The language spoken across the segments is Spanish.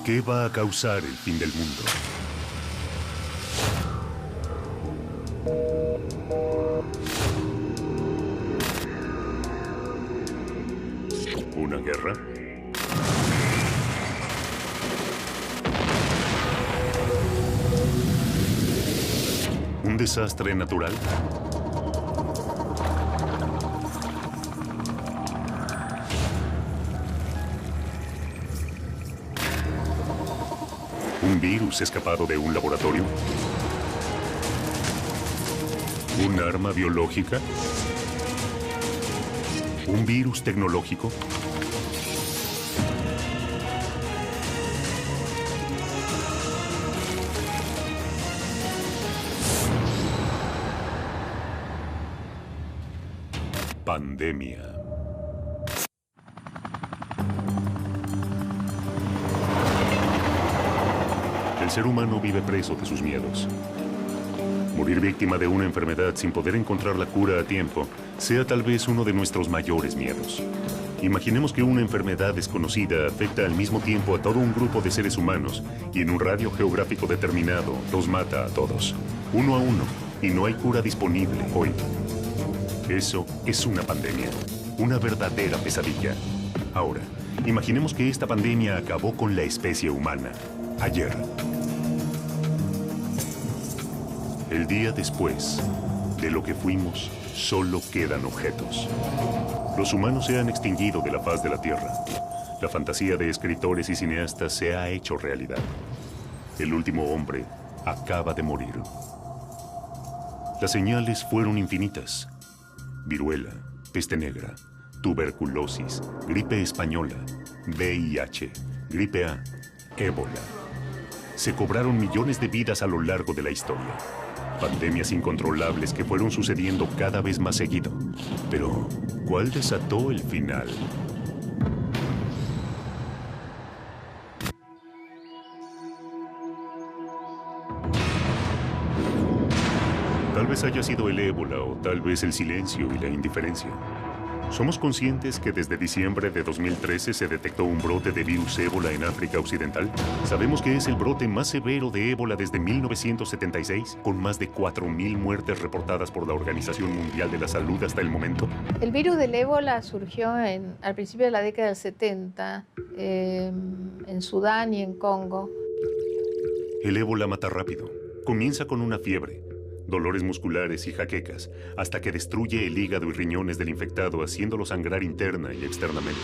¿Qué va a causar el fin del mundo? ¿Una guerra? ¿Un desastre natural? ¿Un virus escapado de un laboratorio? ¿Un arma biológica? ¿Un virus tecnológico? Pandemia. El ser humano vive preso de sus miedos. Morir víctima de una enfermedad sin poder encontrar la cura a tiempo sea tal vez uno de nuestros mayores miedos. Imaginemos que una enfermedad desconocida afecta al mismo tiempo a todo un grupo de seres humanos y en un radio geográfico determinado los mata a todos, uno a uno, y no hay cura disponible hoy. Eso es una pandemia, una verdadera pesadilla. Ahora, imaginemos que esta pandemia acabó con la especie humana, ayer. El día después de lo que fuimos, solo quedan objetos. Los humanos se han extinguido de la faz de la Tierra. La fantasía de escritores y cineastas se ha hecho realidad. El último hombre acaba de morir. Las señales fueron infinitas. Viruela, peste negra, tuberculosis, gripe española, VIH, gripe A, ébola. Se cobraron millones de vidas a lo largo de la historia. Pandemias incontrolables que fueron sucediendo cada vez más seguido. Pero, ¿cuál desató el final? Tal vez haya sido el ébola o tal vez el silencio y la indiferencia. Somos conscientes que desde diciembre de 2013 se detectó un brote de virus ébola en África Occidental. Sabemos que es el brote más severo de ébola desde 1976, con más de 4.000 muertes reportadas por la Organización Mundial de la Salud hasta el momento. El virus del ébola surgió al principio de la década del 70 en Sudán y en Congo. El ébola mata rápido. Comienza con una fiebre, dolores musculares y jaquecas, hasta que destruye el hígado y riñones del infectado, haciéndolo sangrar interna y externamente.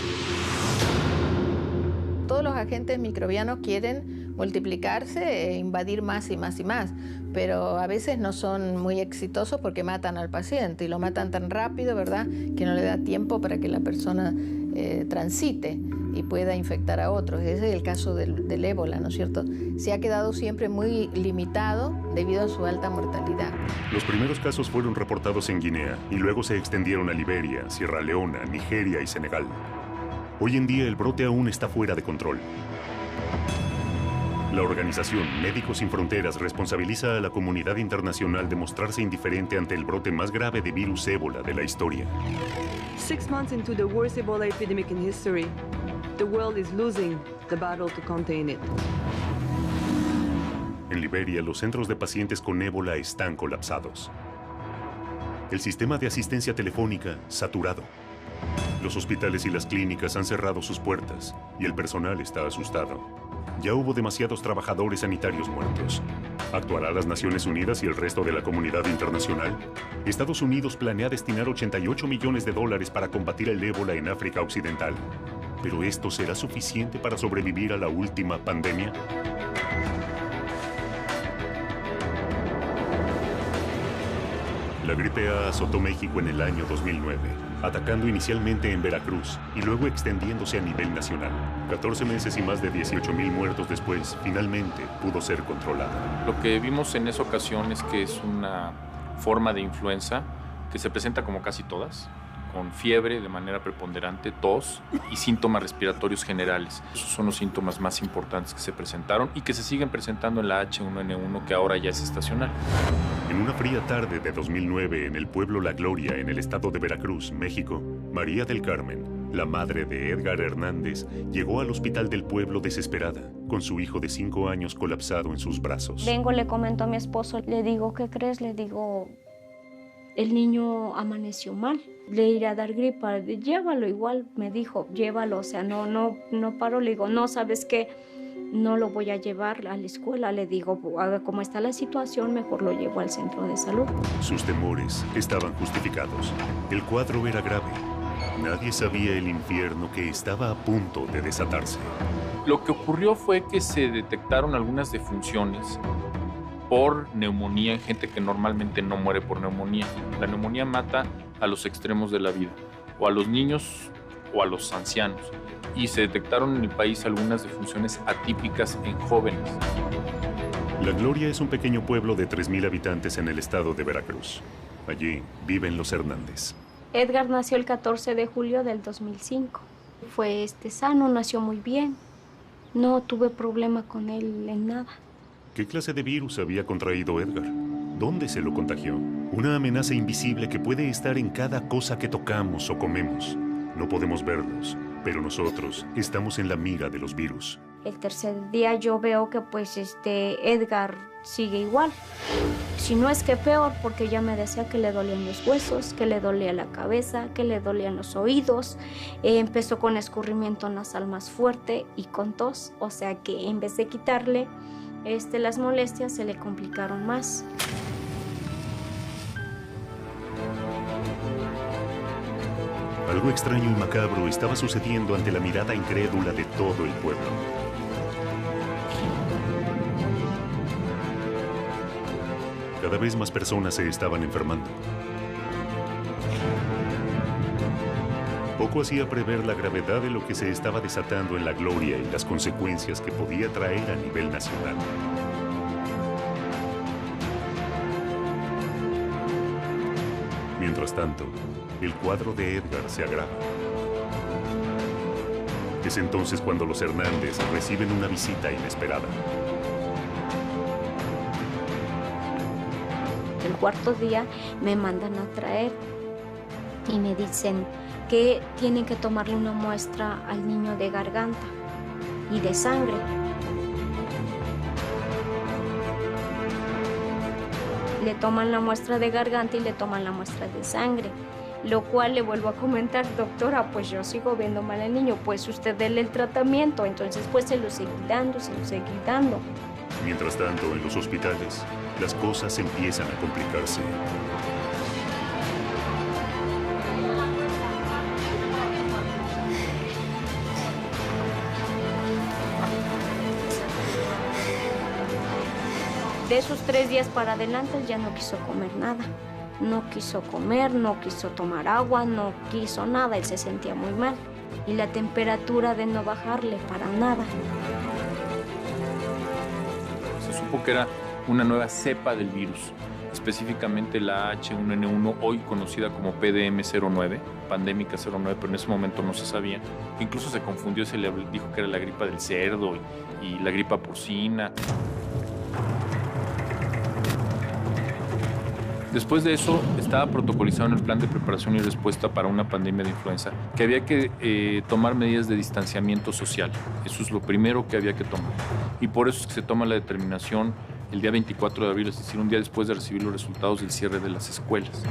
Todos los agentes microbianos quieren multiplicarse e invadir más y más y más, pero a veces no son muy exitosos porque matan al paciente y lo matan tan rápido, ¿verdad?, que no le da tiempo para que la persona transite y pueda infectar a otros. Ese es el caso del ébola, ¿no es cierto? Se ha quedado siempre muy limitado debido a su alta mortalidad. Los primeros casos fueron reportados en Guinea y luego se extendieron a Liberia, Sierra Leona, Nigeria y Senegal. Hoy en día el brote aún está fuera de control. La organización Médicos Sin Fronteras responsabiliza a la comunidad internacional de mostrarse indiferente ante el brote más grave de virus ébola de la historia. 6 months into the worst Ebola epidemic in history, the world is losing the battle to contain it. En Liberia, los centros de pacientes con ébola están colapsados. El sistema de asistencia telefónica saturado. Los hospitales y las clínicas han cerrado sus puertas y el personal está asustado. Ya hubo demasiados trabajadores sanitarios muertos. ¿Actuará las Naciones Unidas y el resto de la comunidad internacional? Estados Unidos planea destinar 88 millones de dólares para combatir el ébola en África Occidental. ¿Pero esto será suficiente para sobrevivir a la última pandemia? La gripe A azotó México en el año 2009, atacando inicialmente en Veracruz y luego extendiéndose a nivel nacional. 14 meses y más de 18,000 muertos después, finalmente pudo ser controlada. Lo que vimos en esa ocasión es que es una forma de influenza que se presenta como casi todas, con fiebre de manera preponderante, tos y síntomas respiratorios generales. Esos son los síntomas más importantes que se presentaron y que se siguen presentando en la H1N1, que ahora ya es estacional. En una fría tarde de 2009 en el pueblo La Gloria, en el estado de Veracruz, México, María del Carmen, La madre de Edgar Hernández llegó al hospital del pueblo desesperada, con su hijo de 5 años colapsado en sus brazos. Vengo, le comento a mi esposo, le digo, ¿qué crees? Le digo, el niño amaneció mal, le iré a dar gripa, llévalo igual, me dijo, llévalo, o sea, no paro, le digo, no, ¿sabes qué? No lo voy a llevar a la escuela, le digo, como está la situación, mejor lo llevo al centro de salud. Sus temores estaban justificados. El cuadro era grave. Nadie sabía el infierno que estaba a punto de desatarse. Lo que ocurrió fue que se detectaron algunas defunciones por neumonía en gente que normalmente no muere por neumonía. La neumonía mata a los extremos de la vida, o a los niños o a los ancianos. Y se detectaron en el país algunas defunciones atípicas en jóvenes. La Gloria es un pequeño pueblo de 3,000 habitantes en el estado de Veracruz. Allí viven los Hernández. Edgar nació el 14 de julio del 2005. Fue sano, nació muy bien. No tuve problema con él en nada. ¿Qué clase de virus había contraído Edgar? ¿Dónde se lo contagió? Una amenaza invisible que puede estar en cada cosa que tocamos o comemos. No podemos verlos, pero nosotros estamos en la mira de los virus. El tercer día yo veo que Edgar sigue igual. Si no es que peor, porque ya me decía que le dolían los huesos, que le dolía la cabeza, que le dolían los oídos. Empezó con escurrimiento nasal más fuerte y con tos. O sea que en vez de quitarle las molestias, se le complicaron más. Algo extraño y macabro estaba sucediendo ante la mirada incrédula de todo el pueblo. Cada vez más personas se estaban enfermando. Poco hacía prever la gravedad de lo que se estaba desatando en la Gloria y las consecuencias que podía traer a nivel nacional. Mientras tanto, el cuadro de Edgar se agrava. Es entonces cuando los Hernández reciben una visita inesperada. El cuarto día me mandan a traer y me dicen que tienen que tomarle una muestra al niño de garganta y de sangre. Le toman la muestra de garganta y le toman la muestra de sangre, lo cual le vuelvo a comentar, doctora, pues yo sigo viendo mal al niño, pues usted déle el tratamiento, entonces pues se lo seguí dando. Mientras tanto, en los hospitales, las cosas empiezan a complicarse. De esos 3 días para adelante, él ya no quiso comer nada. No quiso comer, no quiso tomar agua, no quiso nada. Él se sentía muy mal. Y la temperatura de no bajarle para nada. Se supo que era una nueva cepa del virus, específicamente la H1N1, hoy conocida como PDM09, pandémica 09, pero en ese momento no se sabía. Incluso se confundió, se le dijo que era la gripa del cerdo y la gripa porcina. Después de eso, estaba protocolizado en el plan de preparación y respuesta para una pandemia de influenza, que había que tomar medidas de distanciamiento social. Eso es lo primero que había que tomar. Y por eso es que se toma la determinación el día 24 de abril, es decir, un día después de recibir los resultados del cierre de las escuelas.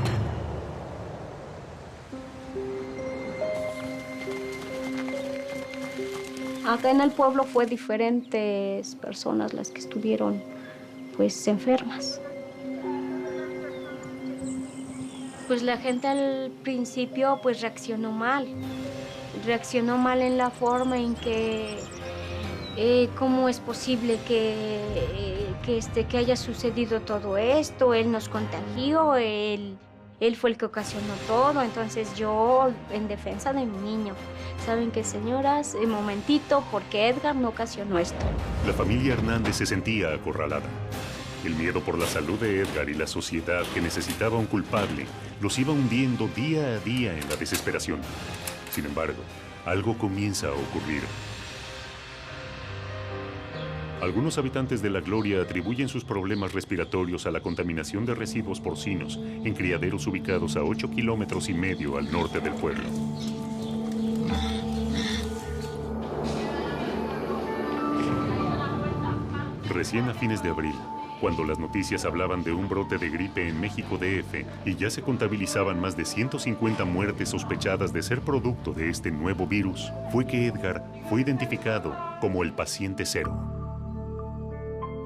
Acá en el pueblo fue diferentes personas las que estuvieron pues enfermas. Pues la gente al principio pues reaccionó mal en la forma en que cómo es posible que haya sucedido todo esto, él nos contagió, él fue el que ocasionó todo. Entonces yo, en defensa de mi niño, ¿saben qué, señoras? Un momentito, porque Edgar no ocasionó esto. La familia Hernández se sentía acorralada. El miedo por la salud de Edgar y la sociedad que necesitaba un culpable los iba hundiendo día a día en la desesperación. Sin embargo, algo comienza a ocurrir. Algunos habitantes de La Gloria atribuyen sus problemas respiratorios a la contaminación de residuos porcinos en criaderos ubicados a 8,5 kilómetros al norte del pueblo. Recién a fines de abril, cuando las noticias hablaban de un brote de gripe en México DF y ya se contabilizaban más de 150 muertes sospechadas de ser producto de este nuevo virus, fue que Edgar fue identificado como el paciente cero.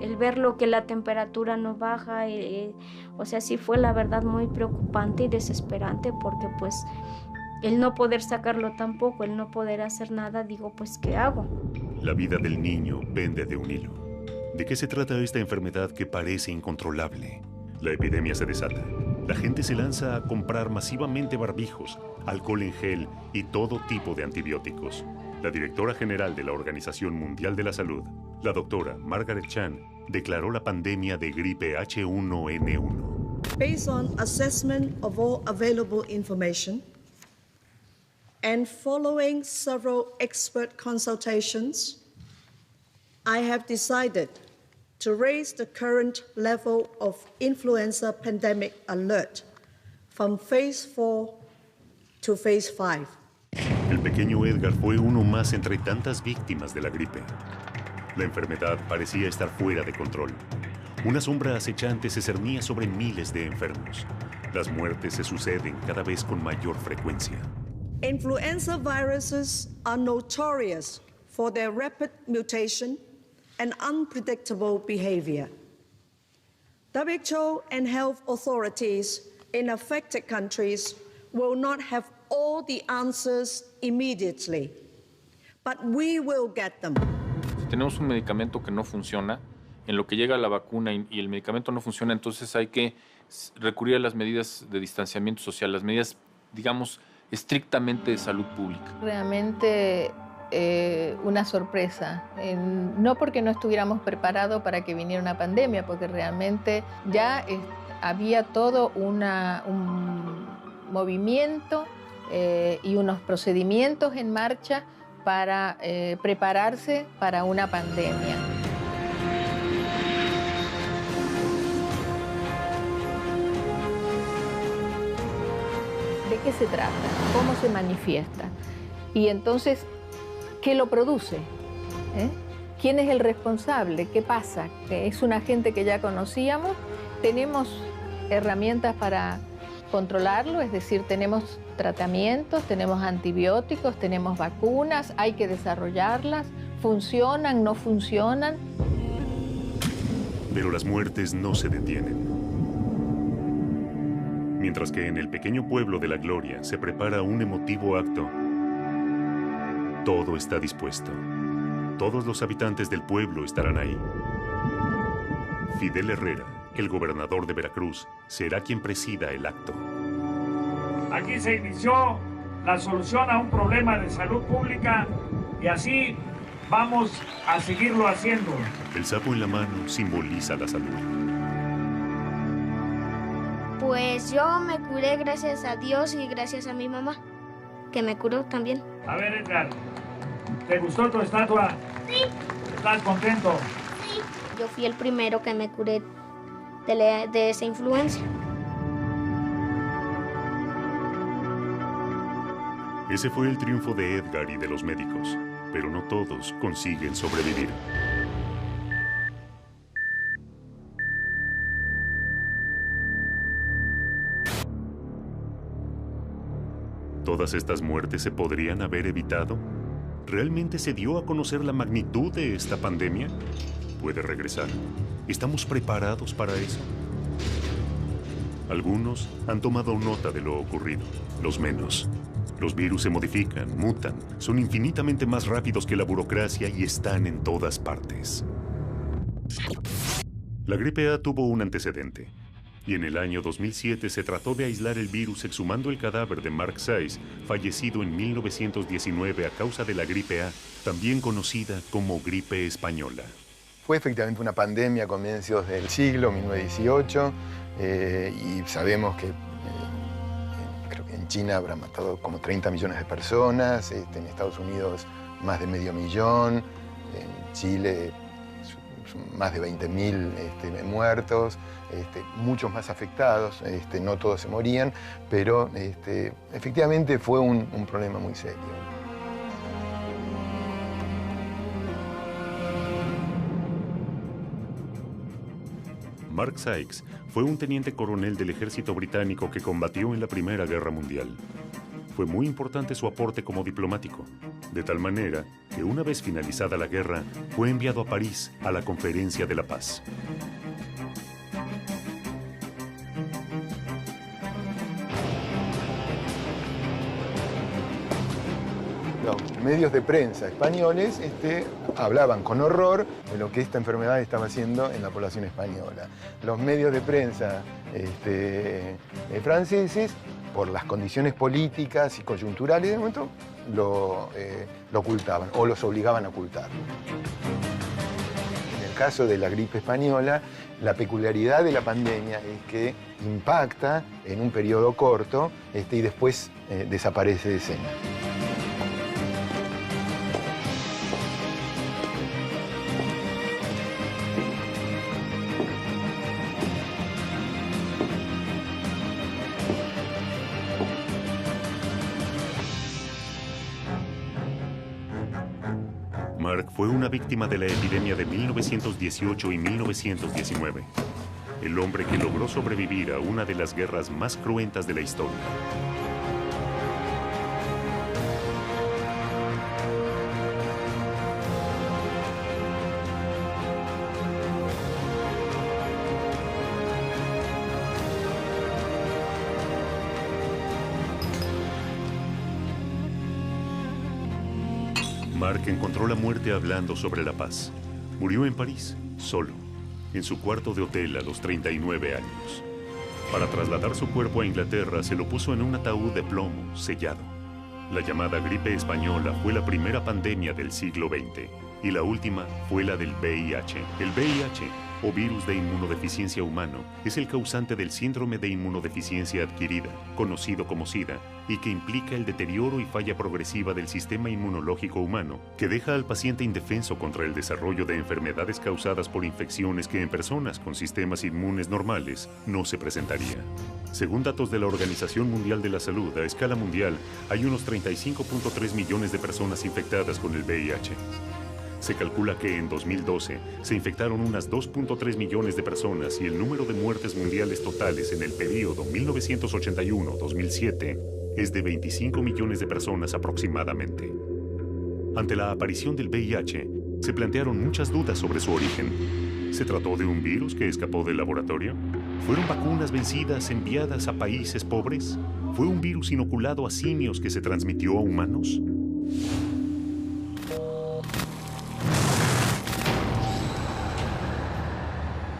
El verlo que la temperatura no baja, o sea, sí fue la verdad muy preocupante y desesperante porque pues el no poder sacarlo tampoco, el no poder hacer nada, digo, pues ¿qué hago? La vida del niño pende de un hilo. ¿De qué se trata esta enfermedad que parece incontrolable? La epidemia se desata. La gente se lanza a comprar masivamente barbijos, alcohol en gel y todo tipo de antibióticos. La directora general de la Organización Mundial de la Salud, la doctora Margaret Chan, declaró la pandemia de gripe H1N1. Based on assessment of all available information and following several expert consultations, I have decided to raise the current level of influenza pandemic alert from phase 4 to phase 5. El pequeño Edgar fue uno más entre tantas víctimas de la gripe. La enfermedad parecía estar fuera de control. Una sombra acechante se cernía sobre miles de enfermos. Las muertes se suceden cada vez con mayor frecuencia. Influenza viruses are notorious for their rapid mutation and unpredictable behavior. WHO and health authorities in affected countries will not have all the answers immediately, but we will get them. Si tenemos un medicamento que no funciona, en lo que llega la vacuna y el medicamento no funciona, entonces hay que recurrir a las medidas de distanciamiento social, las medidas, digamos, estrictamente de salud pública. Realmente una sorpresa, no porque no estuviéramos preparados para que viniera una pandemia, porque realmente ya había todo un movimiento y unos procedimientos en marcha para prepararse para una pandemia. ¿De qué se trata? ¿Cómo se manifiesta? Y entonces, ¿qué lo produce? ¿Quién es el responsable? ¿Qué pasa? ¿Que es un agente que ya conocíamos? ¿Tenemos herramientas para controlarlo? Es decir, tenemos tratamientos, tenemos antibióticos, tenemos vacunas, hay que desarrollarlas. ¿Funcionan? ¿No funcionan? Pero las muertes no se detienen. Mientras que en el pequeño pueblo de La Gloria se prepara un emotivo acto, todo está dispuesto. Todos los habitantes del pueblo estarán ahí. Fidel Herrera, el gobernador de Veracruz, será quien presida el acto. Aquí se inició la solución a un problema de salud pública y así vamos a seguirlo haciendo. El sapo en la mano simboliza la salud. Pues yo me curé gracias a Dios y gracias a mi mamá, que me curó también. A ver, Edgar, ¿te gustó tu estatua? Sí. ¿Estás contento? Sí. Yo fui el primero que me curé de esa influenza. Ese fue el triunfo de Edgar y de los médicos, pero no todos consiguen sobrevivir. ¿Todas estas muertes se podrían haber evitado? ¿Realmente se dio a conocer la magnitud de esta pandemia? ¿Puede regresar? ¿Estamos preparados para eso? Algunos han tomado nota de lo ocurrido, los menos. Los virus se modifican, mutan, son infinitamente más rápidos que la burocracia y están en todas partes. La gripe A tuvo un antecedente. Y en el año 2007 se trató de aislar el virus exhumando el cadáver de Mark Sayce, fallecido en 1919 a causa de la gripe A, también conocida como gripe española. Fue efectivamente una pandemia a comienzos del siglo, 1918, y sabemos que creo que en China habrá matado como 30 millones de personas, en Estados Unidos más de medio millón, en Chile más de 20.000 muertos, muchos más afectados, no todos se morían, pero efectivamente fue un problema muy serio. Mark Sykes fue un teniente coronel del ejército británico que combatió en la Primera Guerra Mundial. Fue muy importante su aporte como diplomático, de tal manera que una vez finalizada la guerra, fue enviado a París a la Conferencia de la Paz. Los medios de prensa españoles hablaban con horror de lo que esta enfermedad estaba haciendo en la población española. Los medios de prensa franceses, por las condiciones políticas y coyunturales de momento, lo ocultaban o los obligaban a ocultarlo. En el caso de la gripe española, la peculiaridad de la pandemia es que impacta en un periodo corto y después desaparece de escena. Mark fue una víctima de la epidemia de 1918 y 1919. El hombre que logró sobrevivir a una de las guerras más cruentas de la historia. Mark encontró la muerte hablando sobre la paz. Murió en París, solo, en su cuarto de hotel a los 39 años. Para trasladar su cuerpo a Inglaterra, se lo puso en un ataúd de plomo, sellado. La llamada gripe española fue la primera pandemia del siglo XX y la última fue la del VIH. El VIH, o virus de inmunodeficiencia humano, es el causante del síndrome de inmunodeficiencia adquirida, conocido como SIDA, y que implica el deterioro y falla progresiva del sistema inmunológico humano, que deja al paciente indefenso contra el desarrollo de enfermedades causadas por infecciones que en personas con sistemas inmunes normales no se presentaría. Según datos de la Organización Mundial de la Salud, a escala mundial, hay unos 35.3 millones de personas infectadas con el VIH. Se calcula que en 2012 se infectaron unas 2.3 millones de personas y el número de muertes mundiales totales en el periodo 1981-2007 es de 25 millones de personas aproximadamente. Ante la aparición del VIH, se plantearon muchas dudas sobre su origen. ¿Se trató de un virus que escapó del laboratorio? ¿Fueron vacunas vencidas enviadas a países pobres? ¿Fue un virus inoculado a simios que se transmitió a humanos?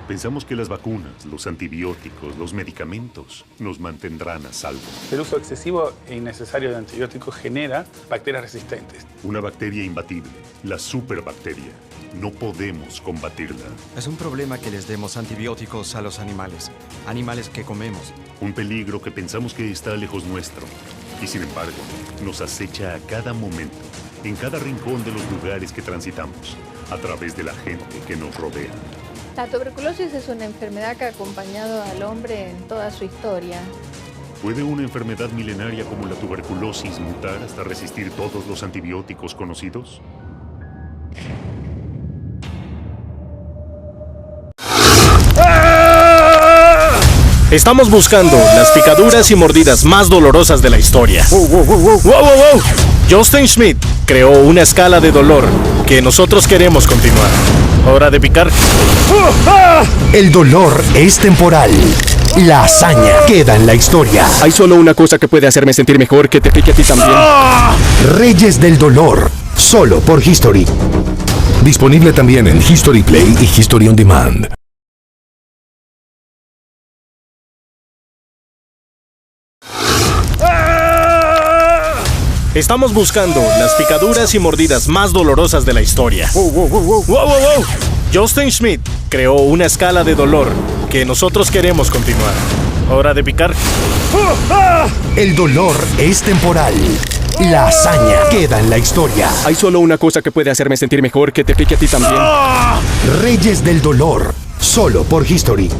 Pensamos que las vacunas, los antibióticos, los medicamentos nos mantendrán a salvo. El uso excesivo e innecesario de antibióticos genera bacterias resistentes. Una bacteria imbatible, la superbacteria. No podemos combatirla. Es un problema que les demos antibióticos a los animales que comemos. Un peligro que pensamos que está lejos nuestro y sin embargo nos acecha a cada momento, en cada rincón de los lugares que transitamos, a través de la gente que nos rodea. La tuberculosis es una enfermedad que ha acompañado al hombre en toda su historia. ¿Puede una enfermedad milenaria como la tuberculosis mutar hasta resistir todos los antibióticos conocidos? Estamos buscando las picaduras y mordidas más dolorosas de la historia. ¡Wow! Justin Schmidt creó una escala de dolor que nosotros queremos continuar. Hora de picar. El dolor es temporal. La hazaña queda en la historia. Hay solo una cosa que puede hacerme sentir mejor, que te pique a ti también. Reyes del dolor, solo por History. Disponible también en History Play y History On Demand. Estamos buscando las picaduras y mordidas más dolorosas de la historia. ¡Wow! Justin Schmidt creó una escala de dolor que nosotros queremos continuar. Hora de picar. El dolor es temporal. La hazaña queda en la historia. Hay solo una cosa que puede hacerme sentir mejor, que te pique a ti también. Reyes del dolor, solo por History.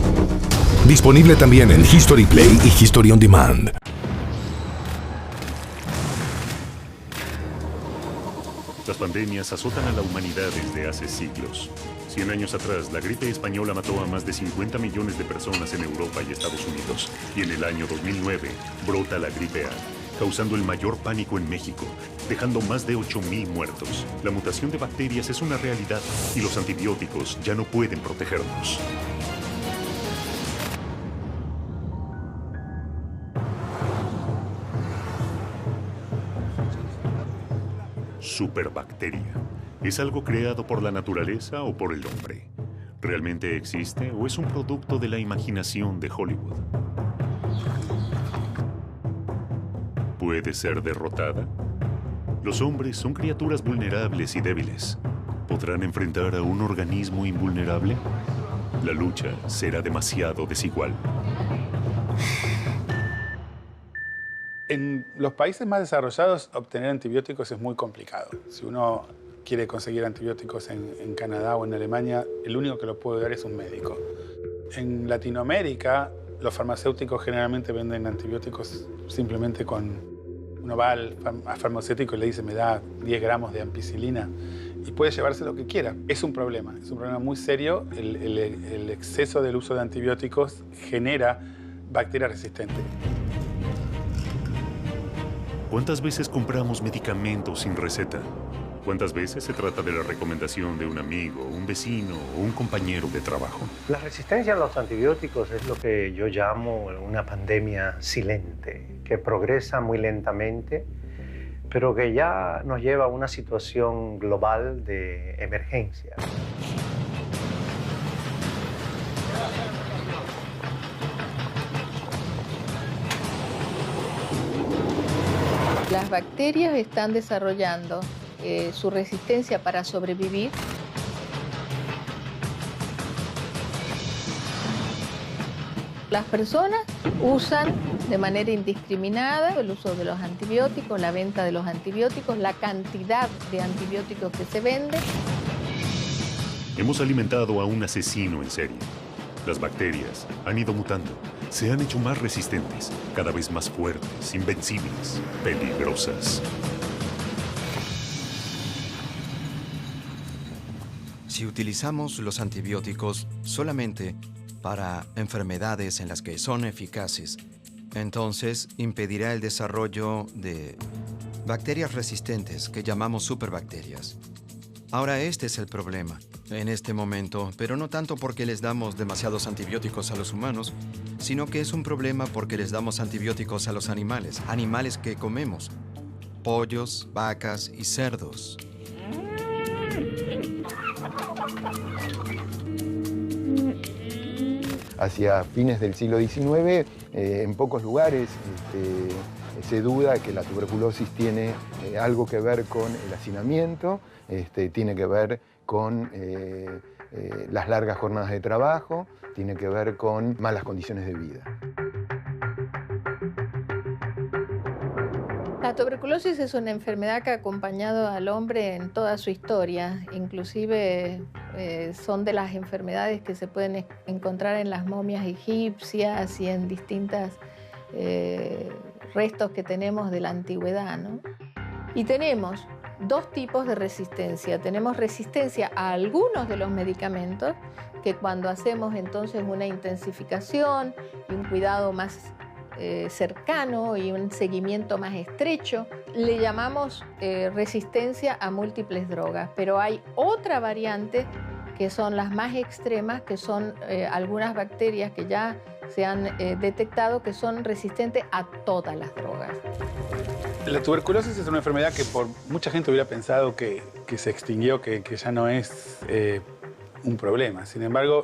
Disponible también en History Play y History On Demand. Las pandemias azotan a la humanidad desde hace siglos. 100 años atrás, la gripe española mató a más de 50 millones de personas en Europa y Estados Unidos. Y en el año 2009, brota la gripe A, causando el mayor pánico en México, dejando más de 8.000 muertos. La mutación de bacterias es una realidad y los antibióticos ya no pueden protegernos. Superbacteria. ¿Es algo creado por la naturaleza o por el hombre? ¿Realmente existe o es un producto de la imaginación de Hollywood? ¿Puede ser derrotada? Los hombres son criaturas vulnerables y débiles. ¿Podrán enfrentar a un organismo invulnerable? La lucha será demasiado desigual. En los países más desarrollados, obtener antibióticos es muy complicado. Si uno quiere conseguir antibióticos en Canadá o en Alemania, el único que lo puede dar es un médico. En Latinoamérica, los farmacéuticos generalmente venden antibióticos simplemente con... Uno va al farmacéutico y le dice, me da 10 gramos de ampicilina y puede llevarse lo que quiera. Es un problema muy serio. El exceso del uso de antibióticos genera bacterias resistentes. ¿Cuántas veces compramos medicamentos sin receta? ¿Cuántas veces se trata de la recomendación de un amigo, un vecino o un compañero de trabajo? La resistencia a los antibióticos es lo que yo llamo una pandemia silente, que progresa muy lentamente, pero que ya nos lleva a una situación global de emergencia. Las bacterias están desarrollando su resistencia para sobrevivir. Las personas usan de manera indiscriminada el uso de los antibióticos, la venta de los antibióticos, la cantidad de antibióticos que se vende. Hemos alimentado a un asesino en serie. Las bacterias han ido mutando, se han hecho más resistentes, cada vez más fuertes, invencibles, peligrosas. Si utilizamos los antibióticos solamente para enfermedades en las que son eficaces, entonces impedirá el desarrollo de bacterias resistentes que llamamos superbacterias. Ahora este es el problema en este momento, pero no tanto porque les damos demasiados antibióticos a los humanos, sino que es un problema porque les damos antibióticos a los animales, animales que comemos, pollos, vacas y cerdos. Hacia fines del siglo XIX, en pocos lugares se duda que la tuberculosis tiene algo que ver con el hacinamiento, tiene que ver con las largas jornadas de trabajo, tiene que ver con malas condiciones de vida. La tuberculosis es una enfermedad que ha acompañado al hombre en toda su historia. Inclusive son de las enfermedades que se pueden encontrar en las momias egipcias y en distintos restos que tenemos de la antigüedad, ¿no? Y tenemos dos tipos de resistencia. Tenemos resistencia a algunos de los medicamentos, que cuando hacemos entonces una intensificación y un cuidado más cercano y un seguimiento más estrecho, le llamamos resistencia a múltiples drogas. Pero hay otra variante que son las más extremas, que son algunas bacterias que ya se han detectado que son resistentes a todas las drogas. La tuberculosis es una enfermedad que por mucha gente hubiera pensado que se extinguió, que ya no es un problema. Sin embargo,